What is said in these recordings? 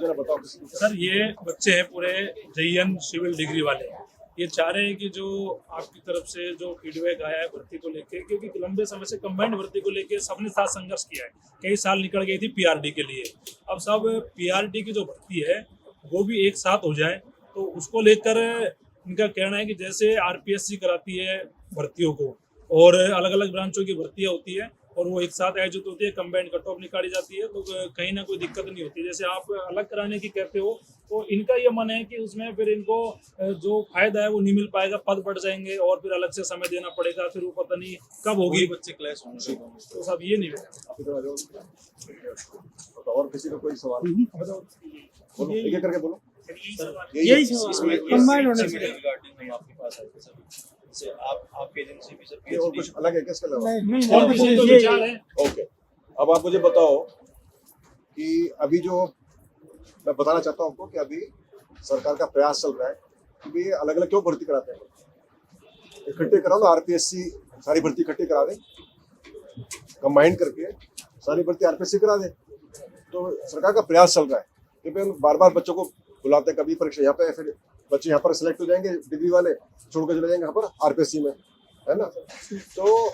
जरा बताओ। सर ये बच्चे हैं पूरे JN सिविल डिग्री वाले, ये चाह रहे हैं कि जो आपकी तरफ से जो फीडबैक आया है भर्ती को लेके, क्योंकि लंबे समय से कंबाइंड भर्ती को लेके सबने साथ संघर्ष किया है, कई साल निकल गई थी PRD के लिए। अब सब PRD की जो भर्ती है वो भी एक साथ हो जाए, तो उसको लेकर इनका कहना है कि जैसे RPSC कराती है भर्तियों को और अलग अलग ब्रांचों की भर्तियाँ होती है और वो एक साथ आयोजित होती है, कंबाइंड कट ऑफ निकाली जाती है, तो कहीं ना कोई दिक्कत नहीं होती। जैसे आप अलग कराने की कहते हो, तो इनका ये मन है कि उसमें फिर इनको जो फायदा है वो नहीं मिल पाएगा, पद बढ़ जाएंगे और फिर अलग से समय देना पड़ेगा, फिर वो पता नहीं कब होगी, बच्चे क्लैश होंगे, तो सब ये नहीं है। और किसी का कोई सवाल बोलो, एक एक करके बोलो। यही सवाल कंबाइंड होने से रिगार्डिंग आपके पास आए थे सर, से आपके एजेंसी भी सर और कुछ अलग है क्या इसके अलावा? नहीं। ओके, अब आप मुझे बताओ कि अभी जो मैं बताना चाहता हूँ आपको कि अभी सरकार का प्रयास चल रहा है कि भी अलग अलग क्यों भर्ती कराते हैं, इकट्ठे कराओ ना, RPSC सारी भर्ती इकट्ठी करा दे, कंबाइंड करके सारी भर्ती RPSC करा दे। तो सरकार का प्रयास चल रहा है कि भाई बार बार बच्चों को बुलाते हैं, कभी परीक्षा यहाँ पे, फिर बच्चे यहाँ पर सिलेक्ट हो जाएंगे, डिग्री वाले छोड़ कर चले जाएंगे यहाँ पर RPSC में, है ना। तो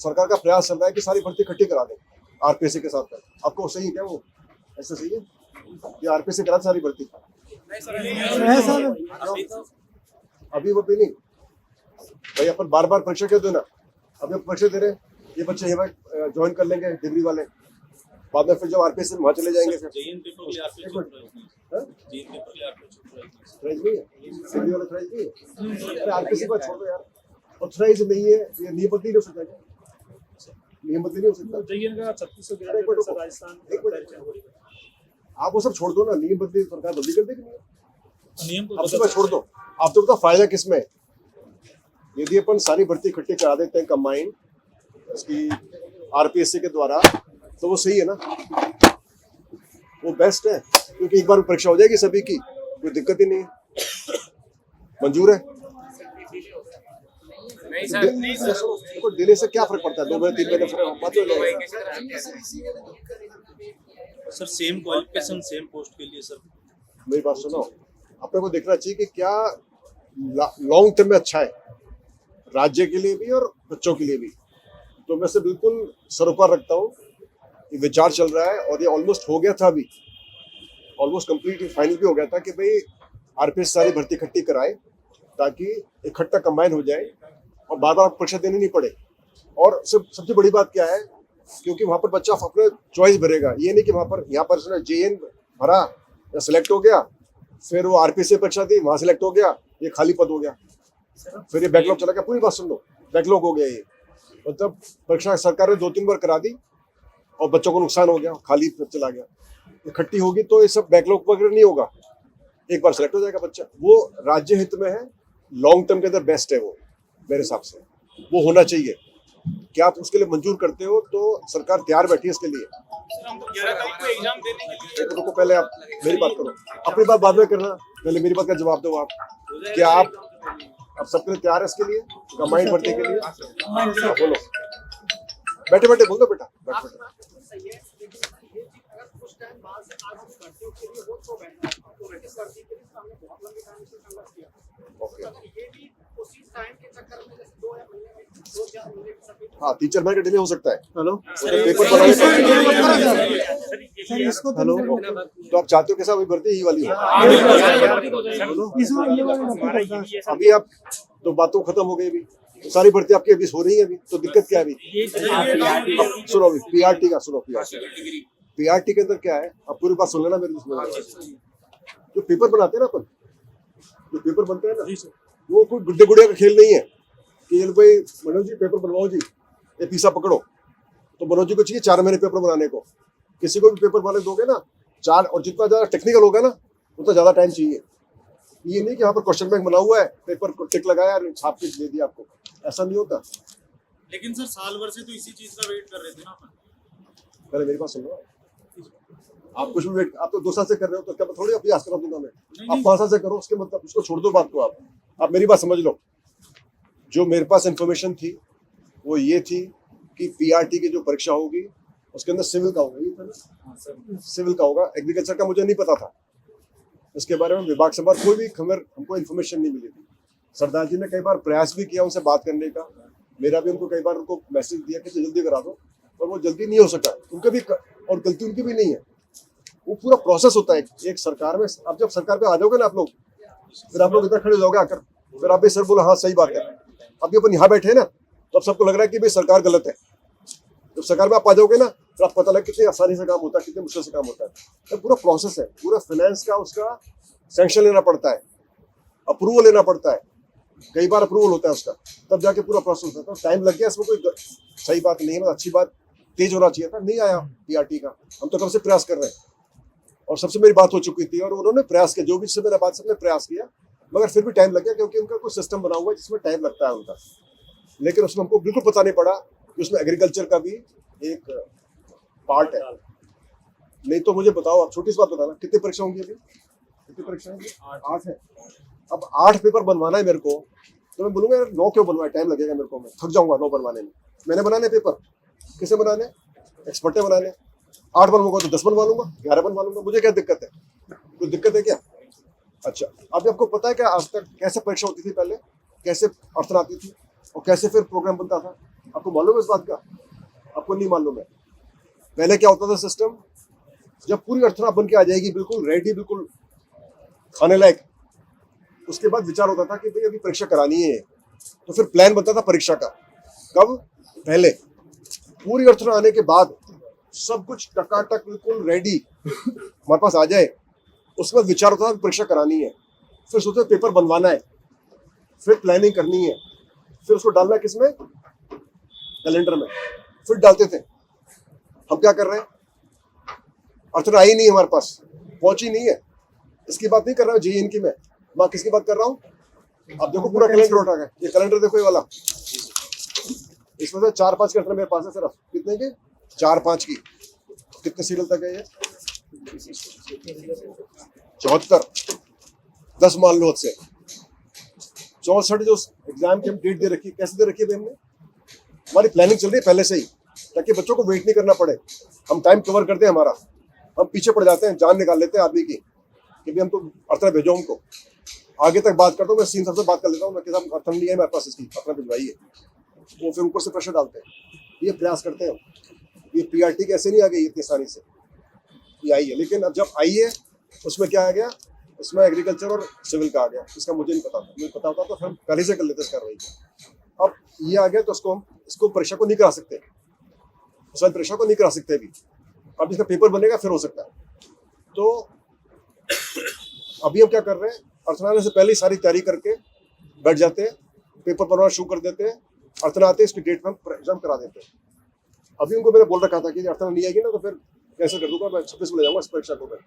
सरकार का प्रयास चल रहा है कि सारी भर्ती इकट्ठी करा दें RPSC के साथ। आपको सही है क्या वो, ऐसा सही है कि RPSC करा सारी भर्ती? अभी वो भी नहीं भाई, अपन बार बार परीक्षा क्यों देना, अभी हम परीक्षा दे रहे हैं, ये बच्चे यहाँ ज्वाइन कर लेंगे डिग्री वाले, बाद में फिर जब RPSC में वहाँ चले जाएंगे फिर RPSC को छोड़ दो यार, ऑथराइज नहीं है, ये नियमित नहीं हो सकता क्या, नियमित नहीं हो सकता। आप वो सब छोड़ दो ना, नियम बदली सरकार बदली कर देगी, नियम तो छोड़ दो। आप तो बताओ फायदा किसमें है, यदि अपन सारी भर्ती इकट्ठी करा देते हैं कंबाइंड इसकी RPSC के द्वारा, तो वो सही है ना, वो बेस्ट है, क्योंकि एक बार परीक्षा हो जाएगी सभी की, कोई दिक्कत ही नहीं है। मंजूर है? नहीं सर, डिले से क्या फर्क पड़ता है, 2 महीने 3 महीने sir same qualification same post के लिए। सर मेरी बात सुनो, अपने को देखना चाहिए कि क्या लॉन्ग टर्म में अच्छा है राज्य के लिए भी और बच्चों के लिए भी। तो मैं से बिल्कुल सरोकार रखता हूँ, ये विचार चल रहा है और ये ऑलमोस्ट हो गया था, अभी ऑलमोस्ट कंप्लीट फाइनल भी हो गया था कि भाई RPSC सारी भर्ती इकट्ठी कराए ताकि इकट्ठा कंबाइन हो जाए और बार बार परीक्षा देनी नहीं पड़े। और सबसे बड़ी बात क्या है, क्योंकि वहाँ पर बच्चा अपने चॉइस भरेगा, ये नहीं कि वहाँ पर यहाँ पर उसने JN भरा या सिलेक्ट हो गया, फिर वो RPSC परीक्षा दी, वहाँ सिलेक्ट हो गया, ये खाली पद हो गया, फिर ये बैकलॉग चला गया। पूरी बात सुन लो, बैकलॉग हो गया ये, मतलब परीक्षा सरकार ने 2-3 बार करा दी और बच्चों को नुकसान हो गया, खाली चला गया। इकट्ठी होगी तो ये सब बैकलॉग वगैरह नहीं होगा, एक बार सेलेक्ट हो जाएगा बच्चा, वो राज्य हित में है, लॉन्ग टर्म के अंदर बेस्ट है वो, मेरे हिसाब से वो होना चाहिए। क्या आप उसके लिए मंजूर करते हो? तो सरकार तैयार बैठी है इसके लिए। रुको, पहले आप मेरी बात करो, अपनी बात बाद में करना, पहले मेरी बात का जवाब दो आप। क्या आप सबके लिए तैयार है इसके लिए, कंबाइंड भर्ती के लिए? बोलो, बैठे बैठे बोल दो बेटा, बैठे बैठे। हाँ, 3-4 महीने का डिले हो सकता है। हेलो, पेपर हेलो, तो आप चाहते हो कैसा अभी भर्ती ही वाली हो? अभी आप तो बातों खत्म हो गई, अभी तो सारी भर्ती आपकी अभी हो रही है, अभी तो दिक्कत क्या है अभी? सुनो अभी PRT का, सुनो PRT के अंदर क्या है, आप पूरी बात सुन लेना मेरे। जो पेपर बनाते हैं ना अपन, जो पेपर बनते हैं ना, वो कोई गुड्डे गुड़िया का खेल नहीं है कि भाई मनोज जी पेपर बनवाओ जी, ये पीसा पकड़ो। तो मनोज जी को चाहिए 4 महीने पेपर बनाने को, किसी को भी पेपर बनाने दोगे ना 4, और जितना ज़्यादा टेक्निकल होगा ना उतना ज़्यादा टाइम चाहिए। ये नहीं कि यहाँ पर क्वेश्चन बैंक बना हुआ है, पेपर को टिक लगाया और छाप के दे दिया आपको, ऐसा नहीं होता। लेकिन सर साल भर से तो इसी चीज का वेट कर रहे थे ना अपन। पहले मेरी बात सुन लो, आप कुछ भी वेट, आप तो 2 साल से कर रहे हो, तो क्या मैं थोड़ी अभ्यास करा दूंगा मैं? आप 5 साल से करो, उसके मतलब उसको छोड़ दो बात को। आप मेरी बात समझ लो, जो मेरे पास इंफॉर्मेशन थी वो ये थी कि PRT की जो परीक्षा होगी उसके अंदर सिविल का होगा, ये था ना, सिविल का होगा, एग्रीकल्चर का मुझे नहीं पता था। इसके बारे में विभाग से बात कोई भी खबर हमको इन्फॉर्मेशन नहीं मिली थी। सरदार जी ने कई बार प्रयास भी किया उनसे बात करने का, मेरा भी उनको कई बार उनको मैसेज दिया कि जल्दी करा दो, पर वो जल्दी नहीं हो सका। उनके भी और गलती उनकी भी नहीं है, वो पूरा प्रोसेस होता है एक सरकार में। अब जब सरकार पे आ जाओगे ना आप लोग, फिर आप लोग इधर खड़े हो जाओगे आकर, फिर आप भी सर बोलो हाँ सही बात है। अभी अपन यहाँ बैठे हैं ना, तो अब सबको लग रहा है कि भाई सरकार गलत है। जब सरकार में आप आ जाओगे ना, तो आप पता लगे कितनी आसानी से काम होता है, कितने मुश्किल से काम होता है। तो पूरा प्रोसेस है, पूरा फाइनेंस का उसका सैंक्शन लेना पड़ता है, अप्रूवल लेना पड़ता है, कई बार अप्रूवल होता है उसका, तब जाके पूरा प्रोसेस होता है। तो टाइम लग गया, इसमें कोई सही बात नहीं है, मतलब अच्छी बात, तेज होना चाहिए था, नहीं आया पीआरटी का। हम तो कब से प्रयास कर रहे हैं, और सबसे मेरी बात हो चुकी थी और उन्होंने प्रयास किया, जो भी से मेरा बात सबने प्रयास किया, मगर फिर भी टाइम लग गया, क्योंकि उनका कुछ सिस्टम बना हुआ है जिसमें टाइम लगता है उनका। लेकिन उसमें हमको बिल्कुल पता नहीं पड़ा कि उसमें एग्रीकल्चर का भी एक पार्ट है। नहीं तो मुझे बताओ, आप छोटी सी बात बताना, कितनी परीक्षा होंगी अभी? कितनी परीक्षा होंगी? 8 है। अब 8 पेपर बनवाना है मेरे को, तो मैं बोलूंगा यार 9 क्यों बनवाए, टाइम लगेगा मेरे को, मैं थक जाऊंगा 9 बनवाने में। मैंने बनाने पेपर, किसे बनाने? एक्सपर्टे बनाने। 8 बनवाऊंगा तो 10 बनवा लूंगा, 11 बनवा लूंगा, मुझे क्या दिक्कत है? कोई दिक्कत है क्या? अच्छा, अभी आपको पता है क्या आज तक कैसे परीक्षा होती थी पहले, कैसे अड़चन आती थी और कैसे फिर प्रोग्राम बनता था? आपको मालूम है इस बात का? आपको नहीं मालूम है? पहले क्या होता था सिस्टम, जब पूरी अड़चना बन के आ जाएगी बिल्कुल रेडी, बिल्कुल खाने लायक, उसके बाद विचार होता था कि भाई अभी परीक्षा करानी है, तो फिर प्लान बनता था परीक्षा का। कब? पहले पूरी अड़चना आने के बाद सब कुछ टकाटक बिल्कुल रेडी हमारे पास आ जाए, उसके बाद विचार होता था परीक्षा करानी है, फिर सोचते पेपर बनवाना है, फिर प्लानिंग करनी है, फिर उसको डालना है किसमें? कैलेंडर में, फिर डालते थे। हम क्या कर रहे हैं, अड़चन आई नहीं हमारे पास, पहुंची नहीं है। इसकी बात नहीं कर रहा हूँ जी इनकी, मैं किसकी बात कर रहा हूँ? अब देखो पूरा कैलेंडर उठा गया, ये कैलेंडर देखो ये वाला, इसमें से 4-5 कैलेंडर मेरे पास है सिर्फ। कितने के? 4-5 की। कितने सीरियल तक है ये? 74। 10 मान लो से 64 जो एग्जाम की हम डेट दे रखी, कैसे दे रखी है हमने? हमारी प्लानिंग चल रही है पहले से ही, ताकि बच्चों को वेट नहीं करना पड़े, हम टाइम कवर कर दें हमारा। हम पीछे पड़ जाते हैं, जान निकाल लेते हैं आदमी की कि भाई हम तो अर्थना भेजो, हमको आगे तक बात करता हूँ मैं, सीन सबसे बात कर लेता हूँ मैं कि साहब अर्थन नहीं है मेरे पास, इसकी अर्थना भिजवाई है। वो फिर ऊपर से प्रेशर डालते हैं, ये प्रयास करते हैं। ये पीआरटी कैसे नहीं आ गई इतनी आसानी से, ये आई है। लेकिन अब जब आई है उसमें क्या आ गया, उसमें एग्रीकल्चर और सिविल का आ गया, इसका मुझे नहीं पता था। मुझे पता होता तो हम पहले से कर लेते इस कार्रवाई को। अब ये आ गया तो हम इसको परीक्षा को नहीं करा सकते, उस वाली परीक्षा को नहीं करा सकते अभी। अब इसका पेपर बनेगा फिर हो सकता है। तो अभी हम क्या कर रहे हैं, अड़चना आने से पहले ही सारी तैयारी करके बैठ जाते हैं, पेपर बनवाना शुरू कर देते हैं। अड़चना आते हैं इसकी डेट में हम एग्जाम करा देते हैं। अभी उनको मैंने बोल रखा था कि अड़चना नहीं आएगी ना तो फिर कैंसिल कर दूंगा, मैं 26 में ले जाऊंगा इस परीक्षा को। मैं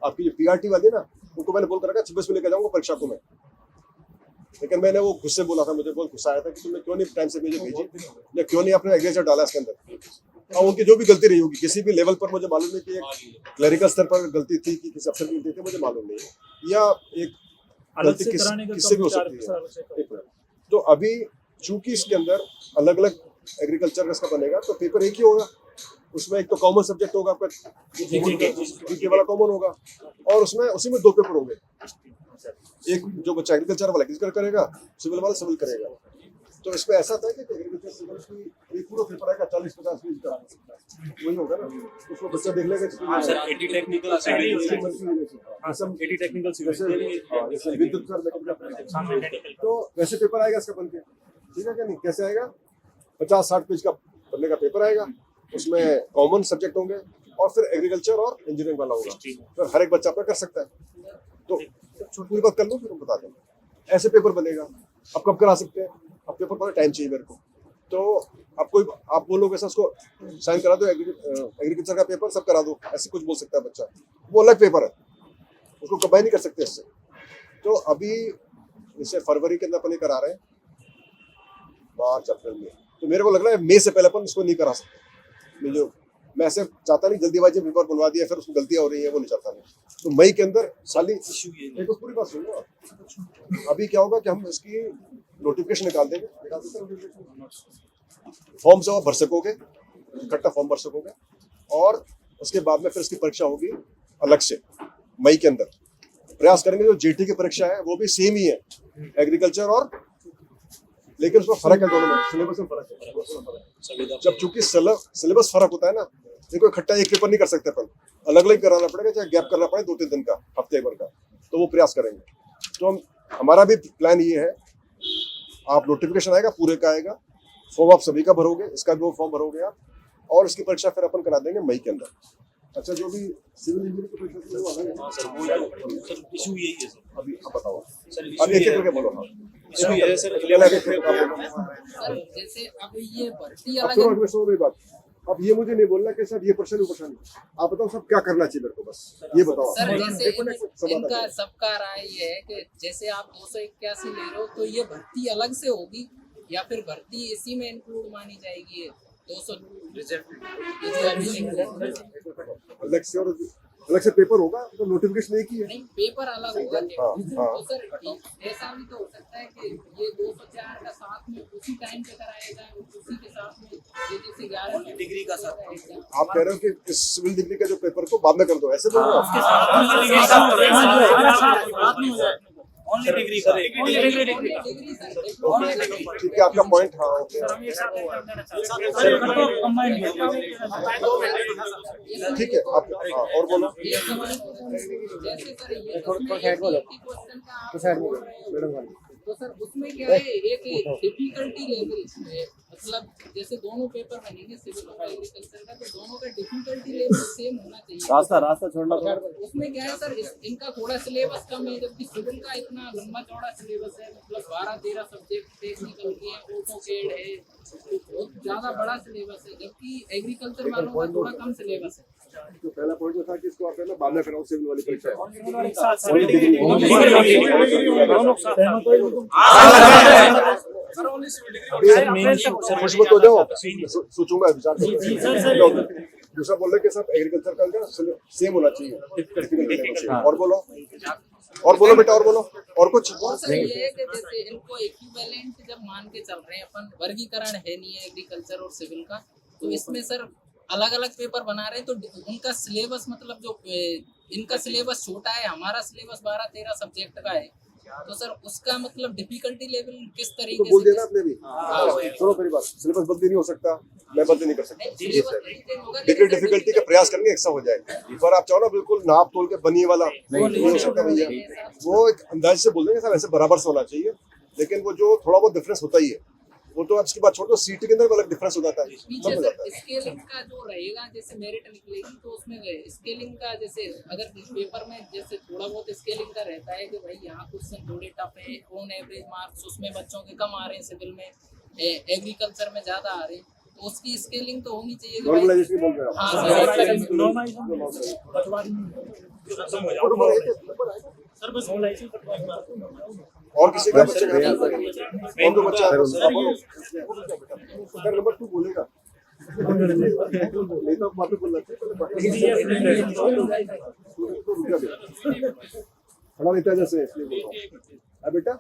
आपकी जो पीआरटी वाली है ना, उनको मैंने बोल कर रखा 26 में लेकर जाऊंगा परीक्षा को मैं। लेकिन मैंने वो गुस्से बोला था, मुझे बहुत गुस्सा आया था कि तुमने क्यों नहीं टाइम से मुझे भेजी, या क्यों नहीं आपने एग्रीकल्चर डाला इसके अंदर। और उनकी जो भी गलती रही होगी किसी भी लेवल पर, मुझे मालूम नहीं कि एक क्लरिकल स्तर पर गलती थी कि किसी अफसर की गलती थी, मुझे मालूम नहीं है, या एक गलती किससे भी हो सकती है। तो अभी चूंकि इसके अंदर अलग अलग एग्रीकल्चर का इसका बनेगा, तो पेपर एक ही होगा। उसमें एक तो कॉमन सब्जेक्ट होगा आपका, जीके वाला कॉमन होगा, और उसमें उसी में 2 पेपर होंगे। एक जो बच्चा एग्रीकल्चर वाला एग्रीकल्चर करेगा, सिविल वाला सिविल करेगा। तो इसमें ऐसा था कि एग्रीकल्चर सिविल की पूरा पेपर आएगा 40-50 पेज का, वही होगा ना, उसको बच्चा देख लेगा। तो वैसे पेपर आएगा इसका बन के, ठीक है क्या नहीं? कैसे आएगा? 50-60 पेज का बनने का पेपर आएगा, उसमें कॉमन सब्जेक्ट होंगे और फिर एग्रीकल्चर और इंजीनियरिंग वाला होगा। फिर हर एक बच्चा अपना कर सकता है। तो छोटी बात कर लो फिर हम बता दें, ऐसे पेपर बनेगा। अब कब करा सकते हैं? अब पेपर पर टाइम चाहिए मेरे को, तो आप बोलोगे ऐसा उसको साइन करा दो, एग्रीकल्चर का पेपर सब करा दो, ऐसे कुछ बोल सकता है बच्चा, वो अलग पेपर है, उसको कंबाइन नहीं कर सकते इससे। तो अभी इसे फरवरी के अंदर अपन करा रहे हैं, मार्च अप्रैल में, तो मेरे को लग रहा है मई से पहले अपन इसको नहीं करा सकते। मैं ऐसे चाहता नहीं जल्दीबाजी पेपर बुलवा दिया फिर उसमें गलतियां हो रही है, वो नहीं चाहता नहीं। तो मई के अंदर साली एक पूरी बात सुनो। अभी क्या होगा कि हम इसकी नोटिफिकेशन निकाल देंगे, फॉर्म से भर सकोगे, इकट्ठा फॉर्म भर सकोगे, और उसके बाद में फिर इसकी परीक्षा होगी अलग से मई के अंदर। प्रयास करेंगे जो जेटी की परीक्षा है वो भी सेम ही है, एग्रीकल्चर और, लेकिन उसमें फर्क है दोनों में, सिलेबस में फर्क है। जब चूंकि सिलेबस फर्क होता है ना, देखो इकट्ठा एक पेपर नहीं कर सकते अपन, अलग अलग कराना पड़ेगा, चाहे गैप करना पड़े 2-3 दिन का, हफ्ते भर का, तो वो प्रयास करेंगे। तो हमारा भी प्लान ये है, आप नोटिफिकेशन आएगा पूरे का आएगा, फॉर्म आप सभी का भरोगे, इसका भी वो फॉर्म भरोगे आप, और इसकी परीक्षा फिर अपन करा देंगे मई के अंदर। अच्छा, जो भी सिविल इंजीनियरिंग की परीक्षा थी वो अलग है। सर इशू यही है सर। अभी आप बताओ, सर अब एक एक करके बोलो। हाँ, इशू ये है सर, सर जैसे अब ये भर्ती अब अलग सुनो, है। मैं सुनो मेरी बात। अब ये मुझे नहीं बोलना कि सर ये प्रश्न वो प्रश्न नहीं, आप बताओ सब क्या करना चाहिए मेरे को, बस ये बताओ। सर आप। जैसे देखो ना, सब इनका बताओ। सबका राय ये है कि जैसे आप 281 ले रहे हो तो ये भर्ती अलग से होगी या फिर भर्ती इसी में इंक्लूड मानी जाएगी? 200 अलग से पेपर होगा, तो नोटिफिकेशन एक ही है। नहीं, पेपर अलग होगा। हाँ, हाँ। तो सर ऐसा भी तो हो सकता है कि ये 204 का साथ में उसी टाइम पे कराया जाए, उसी के साथ में ये जैसे 11 डिग्री का सर। आप कह रहे हो कि इस सिविल डिग्री का जो पेपर को बाद में कर दो, ऐसे बोल रहे हो आप? ओनली डिग्री का। डिग्री सर ठीक है, आपका पॉइंट। हाँ, ओके, ठीक है। आप हाँ, और बोलो। ये जैसे सर ये क्वेश्चन का तो सर उसमें क्या है, एक डिफिकल्टी लेवल मतलब जैसे दोनों पेपर बनेंगे सिविल और एग्रीकल्चर का, तो दोनों का डिफिकल्टी लेवल सेम होना चाहिए। रास्ता छोड़ना उसमें क्या है सर, इनका थोड़ा सिलेबस कम है, जबकि सिविल का इतना लंबा चौड़ा सिलेबस है, मतलब 12-13 सब्जेक्ट टेक्निकल के हैं, ऑटोकेड है, बहुत ज्यादा बड़ा सिलेबस है, जबकि एग्रीकल्चर वालों का थोड़ा कम सिलेबस है। तो पहला पॉइंट जो था कि इसको आप पहले बाद में कराओ, सिविल वाली परीक्षा खुशबू तो जाओ, सोचूंगा, विचार करूंगा। दूसरा बोल रहे कि सब एग्रीकल्चर का सेम होना चाहिए। और बोलो, और बोलो बेटा, और बोलो, और कुछ। और सर ये है कि जैसे इनको इक्विवेलेंट जब मान के चल रहे हैं अपन, वर्गीकरण है नहीं है एग्रीकल्चर और सिविल का, तो इसमें सर अलग अलग पेपर बना रहे हैं, तो उनका सिलेबस मतलब जो इनका सिलेबस छोटा है, हमारा सिलेबस 12-13 सब्जेक्ट का है, तो सर उसका मतलब डिफिकल्टी लेवल किस तो तरीके बोल से? दिया ना आपने भी। सुनो मेरी बात, सिलेबस बदली नहीं हो सकता, मैं बदली नहीं कर सकता। डिग्री डिफिकल्टी का प्रयास करेंगे, एक सा हो जाए। पर आप चाहो ना बिल्कुल नाप तोल के बनिए वाला, नहीं हो सकता भैया। वो एक अंदाज से बोल देंगे सर, ऐसे बराबर से होना चाहिए, लेकिन वो जो थोड़ा बहुत डिफरेंस होता ही है, वो तो आपकी बात छोड़ दो, सीट के अंदर अलग डिफरेंस हो जाता है। पीछे सर स्केलिंग का जो रहेगा, जैसे मेरिट निकलेगी तो उसमें स्केलिंग का, जैसे अगर पेपर में जैसे थोड़ा बहुत स्केलिंग का रहता है कि भाई यहाँ क्वेश्चन थोड़े टफ है, ऑन एवरेज मार्क्स उसमें बच्चों के कम आ रहे हैं, सिविल में एग्रीकल्चर में ज्यादा आ रहे हैं, तो उसकी स्केलिंग तो होनी चाहिए कि भाई। नॉर्मलाइजेशन बोल रहे हाँ हो। और किसी का बच्चे का और तो बच्चा नंबर 2 बोलेगा नहीं तो बात बोलना चाहिए। खड़ा रहता है जैसे, इसलिए अब बेटा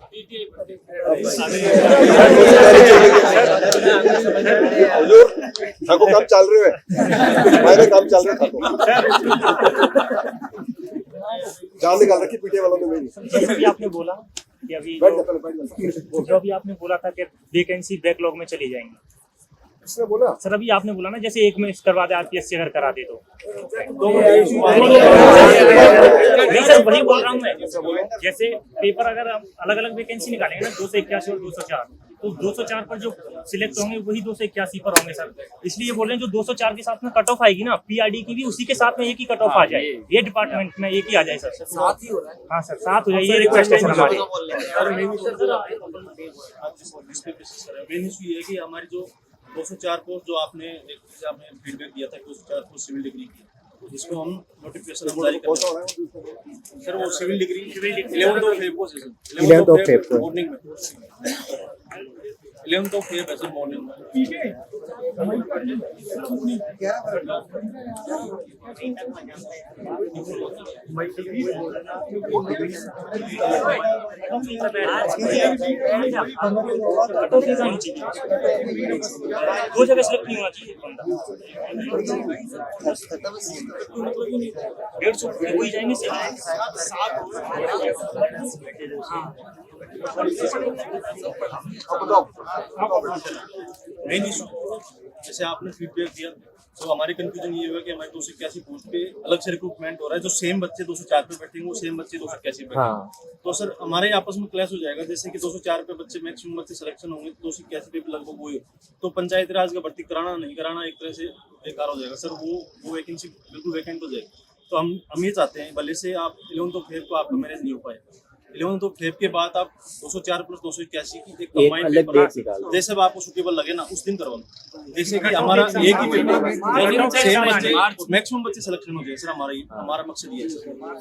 ठाकुर काम चल रहे हैं, मैंने काम चल रहा था, जान निकाल रखी पीटे वालों ने मेरी। आपने बोला कि अभी बैठ जा। जो अभी आपने बोला था कि वैकेंसी बैकलॉग में चली जाएंगी, किसने बोला? सर अभी आपने बोला ना जैसे एक में करवा दे आरपीएस से अगर करा दे तो नहीं सर वही बोल रहा हूँ मैं, जैसे पेपर अगर हम अलग अलग वैकेंसी निकालेंगे ना 281 और 204, तो 204 पर जो सिलेक्ट होंगे वही 281 पर होंगे सर, इसलिए बोल रहे हैं जो 204 के साथ में कट ऑफ आएगी ना पीआरडी की भी उसी के साथ में एक ही कट ऑफ आ जाए, ये डिपार्टमेंट में एक ही आ जाए सर, साथ ही हो रहा है। हाँ सर साथ हो जाए, ये रिक्वेस्ट है सर हमारी। ये है कि हमारी जो 204 पोस्ट जो आपने फीडबैक दिया था, 204 पोस्ट सिविल डिग्री की, जिसको हम नोटिफिकेशन जारी कर रहे हैं सर, वो civil degree 11th of Feb को मॉर्निंग में 11th ऑफ फेब है सर, मॉर्निंग में। कटौती नहीं चाहिए, दो जगह सिलेक्ट नहीं होना चाहिए बंदा। 150 वही जाएंगे से मेन इशू जैसे आपने फीडबैक दिया तो हमारी कंफ्यूजन ये हुआ कि हमारे 281 पोस्ट पे अलग से रिक्रूटमेंट हो रहा है, जो सेम बच्चे 204 पे बैठेंगे वो सेम बच्चे 281 पे बैठेंगे। तो सर हमारे आपस में क्लैश हो जाएगा, जैसे कि 204 पे बच्चे मैक्सिमम बच्चे सिलेक्शन होंगे, 281 पे लगभग वही, तो पंचायती राज का भर्ती कराना नहीं कराना एक तरह से बेकार हो जाएगा सर। वो वैकेंसी बिल्कुल वैकेंट हो जाएगी। तो हम ये चाहते हैं भले से आप 11th ऑफ फेब को आपका मैनेज नहीं हो पाए, 11th ऑफ फेब के बाद आप 204 प्लस 281 की एक कंबाइंड पेपर जैसे अब आपको सुटेबल लगे ना उस दिन करवाना, जैसे कि हमारा एक ही पेपर सेम बच्चे मैक्सिमम बच्चे सिलेक्शन हो जाए सर। हमारा मकसद ये है।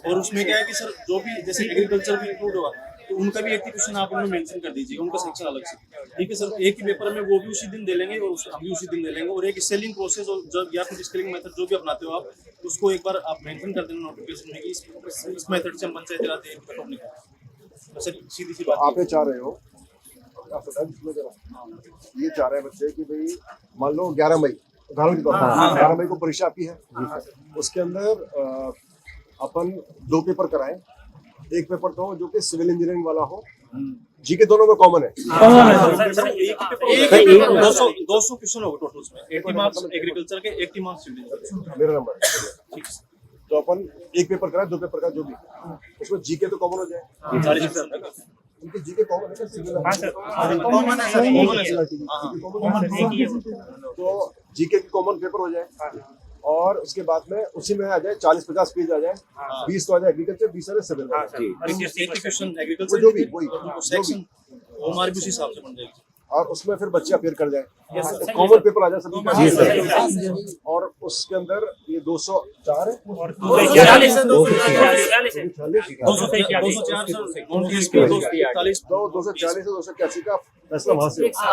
और उसमें क्या है कि सर जो भी जैसे एग्रीकल्चर भी इंक्लूड होगा तो उनका भी एक ही क्वेश्चन आप उन्हें मेंशन कर दीजिएगा, उनका सेक्शन अलग से, ठीक है सर। एक ही पेपर में वो भी उसी दिन दे लेंगे और हम भी उसी दिन दे लेंगे। और एक स्केलिंग प्रोसेस और जब या फिर स्केलिंग मेथड जो भी अपनाते हो आप उसको एक बार आप मेंशन कर देना नोटिफिकेशन में कि इस मेथड से हम पंचायती राज कट ऑफ निकालेंगे। सर सीधी सी बात आप ये चाह रहे हो, ये चाह रहे हैं बच्चे कि भाई मान लो 11 मई उदाहरण के तौर पर 11 मई को परीक्षा आपकी है, उसके अंदर अपन 2 पेपर कराएं। एक पेपर तो जो कि सिविल इंजीनियरिंग वाला हो, जीके दोनों में कॉमन है। 200 क्वेश्चन होगा टोटल उसमें, 80 मार्क्स एग्रीकल्चर के, 80 मार्क्स सिविल। मेरा नंबर ठीक है। तो अपन एक पेपर कराए, 2 पेपर का जो भी, उसमें जीके तो कॉमन हो जाए। उनके जीके कॉमन है, सिविल तो जीके की कॉमन पेपर हो जाए और उसके बाद में उसी में आ जाए 40-50 पेज आ जाए, 20 तो आ जाए एग्रीकल्चर, 20 आ जाए सिविल। क्वेश्चन एग्रीकल्चर जो भी वही सेक्शन वो हमारे भी उसी हिसाब से बन जाएगी और उसमें फिर बच्चे अपेयर कर जाए, कॉमन पेपर आ जाए सभी का। और उसके अंदर ये 204 है और 246 से 281 का फैसला वहां से एक साथ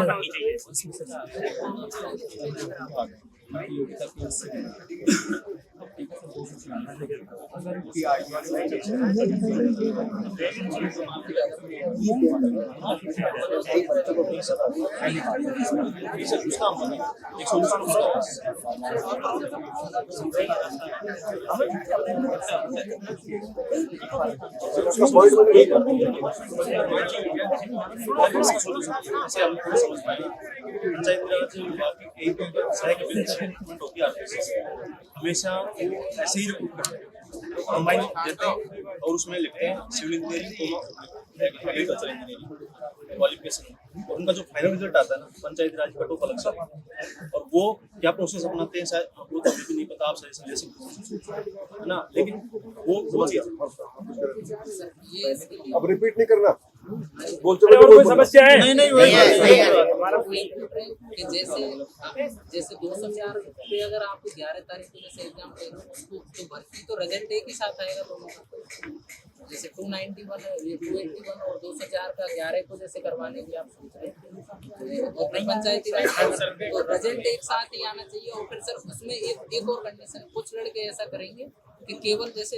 करनी चाहिए। हमेशा ऐसे ही रिक्रूट करते हैं, कंबाइन देते हैं और उसमें लिखते हैं civil engineering agriculture engineering qualification. और उनका जो फाइनल रिजल्ट आता है ना पंचायती राज कट ऑफ अलग से, और वो क्या प्रोसेस अपनाते हैं शायद आपको तो अभी भी नहीं पता, आप सजेशन ले सकते है ना, लेकिन वो चीज अब रिपीट नहीं करना, बोलते कोई समस्या है? हमारा कि जैसे 204 पे अगर आप 11 तारीख को जैसे एग्जाम दे रहे हो तो भर्ती तो रिजल्ट एक ही साथ आएगा दोनों का। जैसे 291 281 और 204 का 11 को जैसे करवाने की आप सोच रहे हैं तो अपनी पंचायती राज तो रिजल्ट एक साथ ही आना चाहिए। और फिर सर उसमें एक और कंडीशन, कुछ लड़के ऐसा करेंगे कि केवल जैसे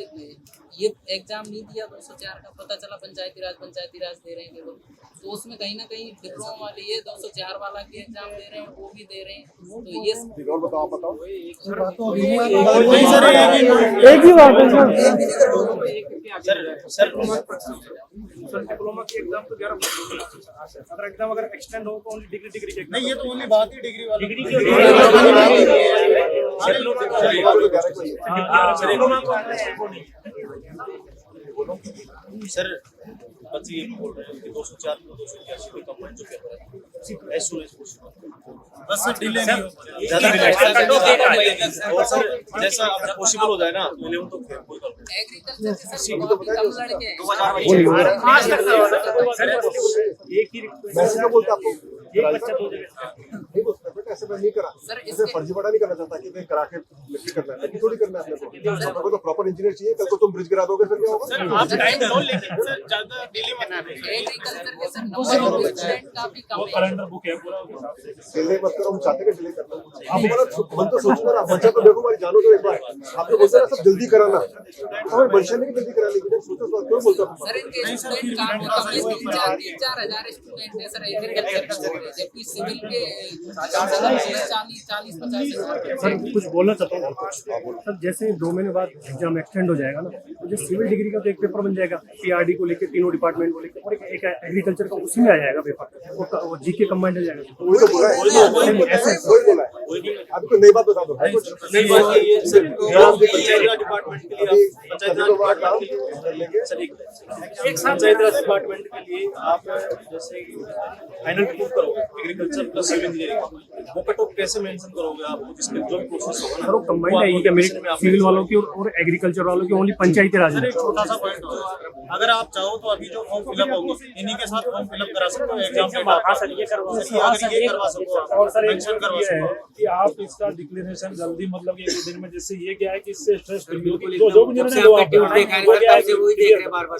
ये एग्जाम नहीं दिया 204 का, पता चला पंचायती राज दे रहे हैं केवल, तो उसमें कहीं ना कहीं डिप्लोमा वाले ये 204 वाला की एग्जाम दे रहे हैं, वो भी दे रहे हैं। तो ये और बताओ एक ही बात है सर डिप्लोमा की एग्जाम तो 11 अगर एग्जाम अगर एक्सटेंड हो तो ओनली डिग्री के नहीं, ये तो ओनली बात ही डिग्री वाली सर बच्चे ये बोल रहे हैं कि 204 को 281 पे कंबाइन जो पेपर है एज सून एज पॉसिबल, बस सर डिले नहीं हो, ज्यादा डिले और सर जैसा अब पॉसिबल हो जाए ना 11 तो फिर कोई कर एग्रीकल्चर के सर कम लड़के हैं एक ही मैसेज का बोलता आपको एक बच्चा 2 जगह नहीं बोलता बेटा, ऐसे मैं नहीं करा सर, इसमें फर्जीवाड़ा नहीं करना चाहता कि मैं करा के लिख करना है, लेकिन थोड़ी करना है अपने को तो प्रॉपर इंजीनियर चाहिए। कल को तुम ब्रिज गिरा दोगे फिर क्या होगा? आप टाइम लो, लेकिन सर ज्यादा डिले मना रहे हैं। एग्रीकल्चर के सर नंबर ऑफ स्टूडेंट का भी कम वो है। कैलेंडर बुक है पूरा उस हिसाब से। डिले मत करो, हम चाहते हैं डिले करना। आप हमारा मन तो सोचो ना, बच्चा तो देखो हमारी जानो तो एक बार। आप तो बोलते हैं सब जल्दी कराना, हमें मंशा नहीं कि जल्दी करा, लेकिन सोचो तो क्यों बोलता हूं? सर इनके स्टूडेंट काफी कम है, 3-4 हजार स्टूडेंट है सर एग्रीकल्चर के, जबकि सिविल के 40-50 हजार। सर कुछ बोलना चाहता हूँ सर, जैसे 2 महीने बाद एग्जाम एक्सटेंड हो जाएगा ना, तो जो सिविल डिग्री का तो एक पेपर बन जाएगा पीआरडी को लेके, तीनों डिपार्टमेंट को लेके, और एक एग्रीकल्चर का उसी में आ जाएगा पेपर, वो जीके कंबाइंड हो जाएगा। वही तो बोला है, वही बोला है। अभी कोई नई बात बता दो भाई, कुछ नहीं, ये सर पंचायत राज डिपार्टमेंट के लिए, पंचायत राज डिपार्टमेंट के लिए सर एक पंचायत राज डिपार्टमेंट के लिए आप जैसे फाइनल प्रूफ करोगे एग्रीकल्चर प्लस सिविल इंजीनियरिंग, वो कट ऑफ कैसे मेंशन करोगे आप, जिसमें जो भी प्रोसेस होगा सर वो कंबाइंड आएगी क्या मेरे सिविल वालों की और एग्रीकल्चर वालों की, ओनली पंचायती राज में? एक छोटा सा पॉइंट होगा, अगर आप चाहो तो अभी जो फॉर्म फिलअप होंगे इन्हीं के साथ फॉर्म फिलअप करा सकते हो एग्जाम के बाद। हाँ सर, ये करवा सकते अगर ये करवा सको और सर एक मेंशन करवा ये है सको। कि आप इसका डिक्लेरेशन जल्दी मतलब कि 1 दिन में, जिससे ये क्या है कि इससे स्ट्रेस जो भी निर्णय लो आप, वो क्या है कि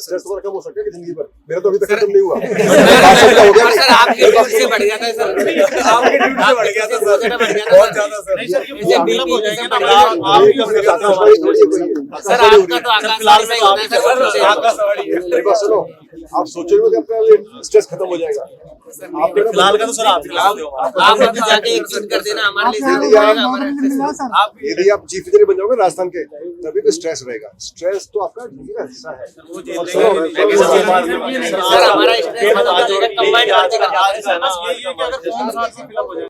स्ट्रेस तुम्हारा कम हो सकता है कि जिंदगी भर? मेरा तो अभी तक खत्म नहीं हुआ। हो गया सर आपके ड्यूटी से बढ़ गया था सर, आपके ड्यूटी से बढ़ गया था सर, बहुत ज्यादा सर। नहीं सर, ये ये फिलअप हो जाएंगे ना, आप- आप भी अपने घर से सर आपका तो आकाशवाणी में ही होता है सर, आकाशवाणी। मेरी बात सुनो, आप सोचोगे कि अपना स्ट्रेस खत्म हो जाएगा? आपने ना फिलहाल का तो सर आप फिलहाल आप अभी जाके एक चीज कर देना हमारे लिए, यदि यदि आप चीफ इंजीनियर बन जाओगे राजस्थान के, तभी भी स्ट्रेस रहेगा। स्ट्रेस तो आपका जिंदगी का हिस्सा है। सर हमारा स्ट्रेस कंबाइंड ये कि अगर फॉर्म साथ में फिलअप हो जाए